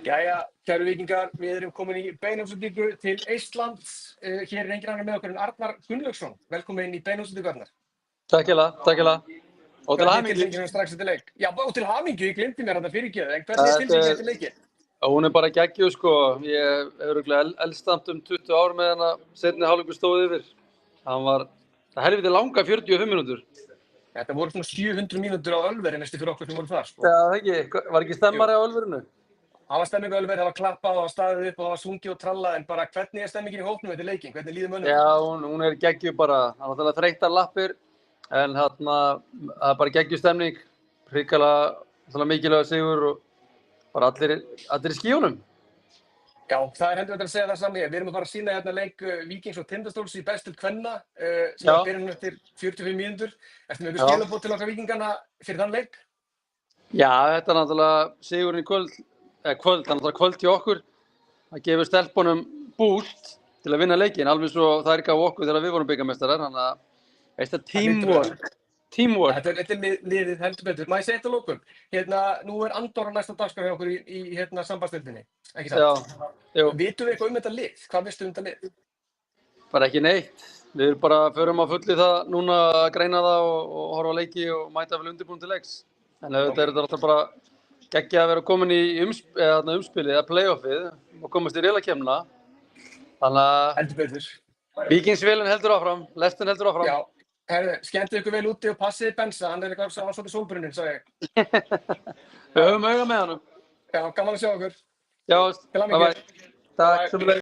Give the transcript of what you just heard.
Jæja, kæru víkingar, við erum komin í beinútsendingu til Eistlands. Hér er enginn annar með okkur en Arnar Gunnlaugsson. Velkomin í beinútsendingu, Arnar. Takk hérlega. Og til hamingju. Hvernig er tilfinningin strax eftir leik? Já, og til hamingju, ég glemdi mér þetta fyrirgefið, en hvernig er tilfinningin eftir leikinn? Hún er bara geggjuð, sko. Ég hef örugglega elstamt 20 ár með hana, seinni hálfleikur stóð yfir. Hann var helviti langa 45 mínútur. Þetta voru svona 700 mínútur á Ölveri næstu fyrir okkur sem voru þar, sko. Já, það ekki. Var ekki stemmari á Ölverinu? Það var stemming á Ölveri, það var klappað, það var staðið upp og það var sungið og trallað, en bara hvernig er stemmingin í hópnum eftir leikinn? Hvernig líður mönnum? Já, hún er geggjuð bara. Það var náttúrulega þreyttar lappir, en þarna, það er bara geggjuð stemning. Hrikalega mikilvægur sigur og bara allir í skíunum. Já, það er heldur að segja það sami. Við erum að fara að sýna hérna leik Víkings og Tindastóls í bestu kvenna sem að byrja eftir 45 mínútur. Ertu með eitthvað skilaboð til okkar víkingarna fyrir þann leik? Já, þetta er náttúrulega sigurinn í kvöld, náttúrulega kvöld hjá okkur. Það gefur stelpunum boost til að vinna leikinn, alveg svo þær gaf okkur þegar við vorum bikarmeistarar. Þannig að þetta er teamwork. Þetta er liðið heldur betur. Má ég segja þetta að lokum? Nú er Andorra næsta dagskrá hjá okkur í sambandsdeildinni, ekki sant? Já. Vitum við eitthvað þetta lið? Hvað veistu þetta lið? Bara ekki neitt. Við bara förum að fulli það núna að greina það og horfa á leiki og mæta vel undirbúin til leiks. En auðvitað er þetta alltaf bara geggjað að vera komin í umspilið eða playoffið og komast í riðlakeppnina. Þannig að heldur betur. Víkingsvélin heldur áfram, lestin heldur áfram. Já. Herðu, skemmtið ykkur vel úti og passiði Bensa, hann er eitthvað svolítið sólbrunninn, sagði ég. Við höfum auga með honum. Já, gaman að sjá okkur. Já, til hamingju. bye. Takk.